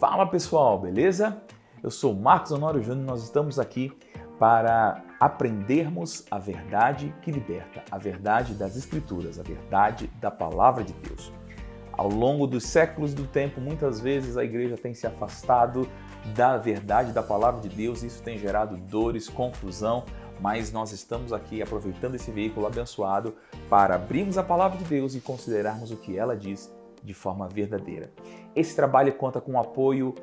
Fala pessoal, beleza? Eu sou Marcos Honório Júnior e nós estamos aqui para aprendermos a verdade que liberta, a verdade das Escrituras, a verdade da Palavra de Deus. Ao longo dos séculos do tempo, muitas vezes a igreja tem se afastado da verdade da Palavra de Deus e isso tem gerado dores, confusão, mas nós estamos aqui aproveitando esse veículo abençoado para abrirmos a Palavra de Deus e considerarmos o que ela diz de forma verdadeira. Esse trabalho conta com o apoio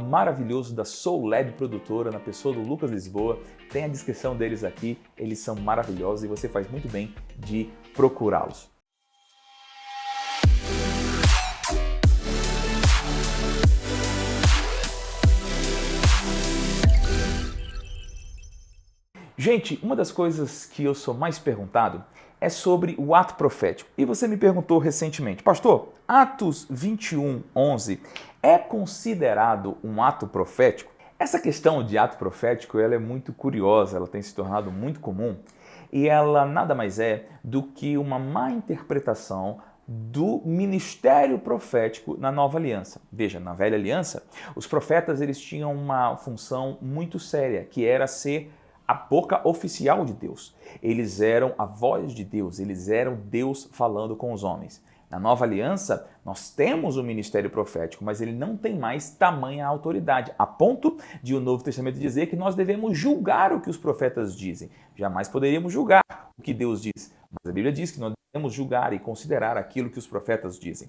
maravilhoso da Soul Lab Produtora, na pessoa do Lucas Lisboa. Tem a descrição deles aqui, eles são maravilhosos e você faz muito bem de procurá-los. Gente, uma das coisas que eu sou mais perguntado é sobre o ato profético. E você me perguntou recentemente, pastor, Atos 21:11 é considerado um ato profético? Essa questão de ato profético ela é muito curiosa, ela tem se tornado muito comum e ela nada mais é do que uma má interpretação do ministério profético na Nova Aliança. Veja, na Velha Aliança, os profetas eles tinham uma função muito séria, que era ser a boca oficial de Deus. Eles eram a voz de Deus, eles eram Deus falando com os homens. Na Nova Aliança, nós temos o ministério profético, mas ele não tem mais tamanha autoridade, a ponto de o Novo Testamento dizer que nós devemos julgar o que os profetas dizem. Jamais poderíamos julgar o que Deus diz, mas a Bíblia diz que nós devemos julgar e considerar aquilo que os profetas dizem.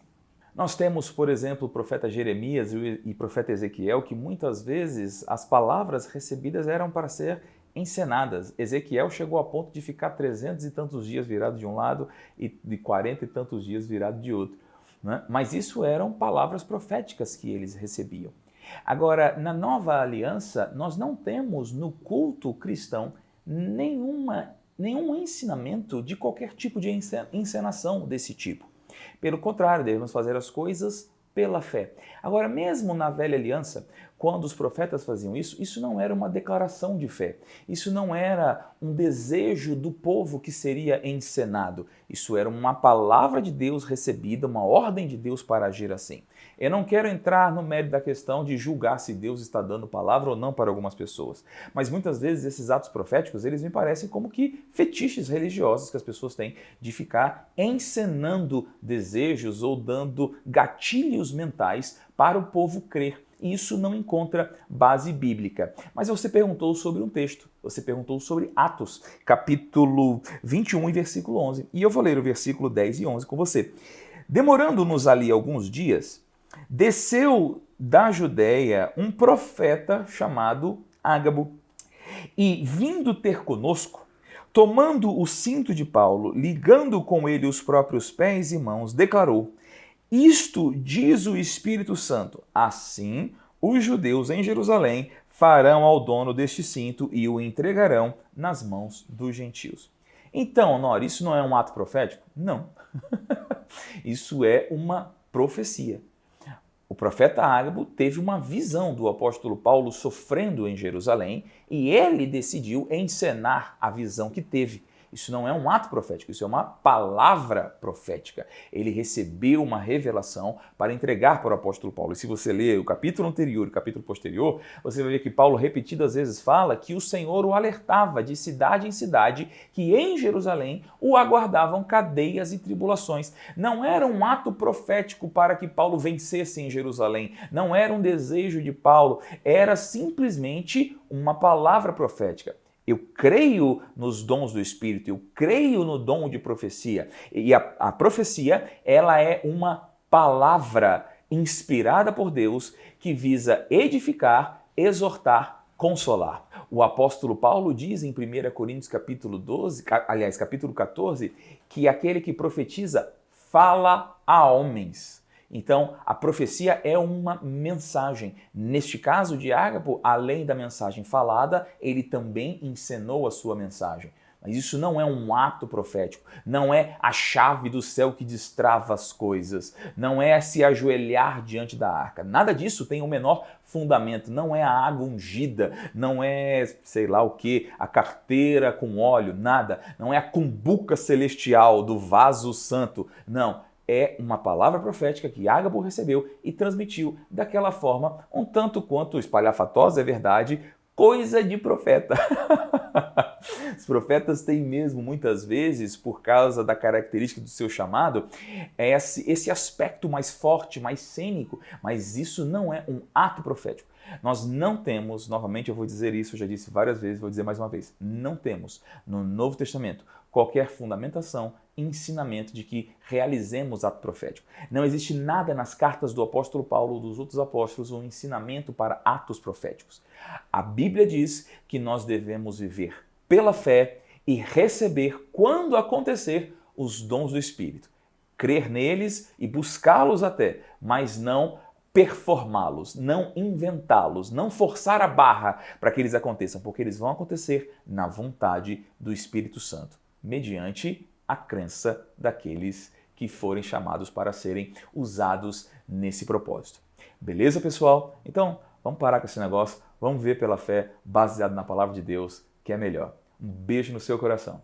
Nós temos, por exemplo, o profeta Jeremias e o profeta Ezequiel, que muitas vezes as palavras recebidas eram para ser encenadas. Ezequiel chegou a ponto de ficar 300 e tantos dias virado de um lado e de 40 e tantos dias virado de outro, né? Mas isso eram palavras proféticas que eles recebiam. Agora, na Nova Aliança, nós não temos no culto cristão nenhum ensinamento de qualquer tipo de encenação desse tipo. Pelo contrário, devemos fazer as coisas pela fé. Agora, mesmo na Velha Aliança, quando os profetas faziam isso, isso não era uma declaração de fé. Isso não era um desejo do povo que seria encenado. Isso era uma palavra de Deus recebida, uma ordem de Deus para agir assim. Eu não quero entrar no mérito da questão de julgar se Deus está dando palavra ou não para algumas pessoas. Mas muitas vezes esses atos proféticos, eles me parecem como que fetiches religiosos que as pessoas têm de ficar encenando desejos ou dando gatilhos mentais para o povo crer. E isso não encontra base bíblica. Mas você perguntou sobre um texto, você perguntou sobre Atos, capítulo 21 e versículo 11. E eu vou ler o versículo 10 e 11 com você. Demorando-nos ali alguns dias, desceu da Judéia um profeta chamado Ágabo, e vindo ter conosco, tomando o cinto de Paulo, ligando com ele os próprios pés e mãos, declarou: isto diz o Espírito Santo, assim os judeus em Jerusalém farão ao dono deste cinto e o entregarão nas mãos dos gentios. Então, Honório, isso não é um ato profético? Não. Isso é uma profecia. O profeta Ágabo teve uma visão do apóstolo Paulo sofrendo em Jerusalém e ele decidiu encenar a visão que teve. Isso não é um ato profético, isso é uma palavra profética. Ele recebeu uma revelação para entregar para o apóstolo Paulo. E se você ler o capítulo anterior e o capítulo posterior, você vai ver que Paulo repetidas vezes fala que o Senhor o alertava de cidade em cidade que em Jerusalém o aguardavam cadeias e tribulações. Não era um ato profético para que Paulo vencesse em Jerusalém. Não era um desejo de Paulo, era simplesmente uma palavra profética. Eu creio nos dons do Espírito, eu creio no dom de profecia. E a profecia, ela é uma palavra inspirada por Deus que visa edificar, exortar, consolar. O apóstolo Paulo diz em 1 Coríntios capítulo 14, que aquele que profetiza fala a homens. Então, a profecia é uma mensagem. Neste caso de Ágabo, além da mensagem falada, ele também encenou a sua mensagem. Mas isso não é um ato profético, não é a chave do céu que destrava as coisas, não é se ajoelhar diante da arca. Nada disso tem o menor fundamento, não é a água ungida, não é sei lá o que, a carteira com óleo, nada, não é a cumbuca celestial do vaso santo, não. é uma palavra profética que Ágabo recebeu e transmitiu daquela forma, um tanto quanto espalhafatosa, é verdade, coisa de profeta. Os profetas têm mesmo, muitas vezes, por causa da característica do seu chamado, esse aspecto mais forte, mais cênico, mas isso não é um ato profético. Nós não temos, novamente eu vou dizer isso, eu já disse várias vezes, vou dizer mais uma vez, não temos no Novo Testamento qualquer fundamentação e ensinamento de que realizemos ato profético. Não existe nada nas cartas do apóstolo Paulo ou dos outros apóstolos um ensinamento para atos proféticos. A Bíblia diz que nós devemos viver pela fé e receber, quando acontecer, os dons do Espírito. Crer neles e buscá-los até, mas não performá-los, não inventá-los, não forçar a barra para que eles aconteçam, porque eles vão acontecer na vontade do Espírito Santo, mediante a crença daqueles que forem chamados para serem usados nesse propósito. Beleza, pessoal? Então, vamos parar com esse negócio, vamos ver pela fé, baseado na palavra de Deus, que é melhor. Um beijo no seu coração.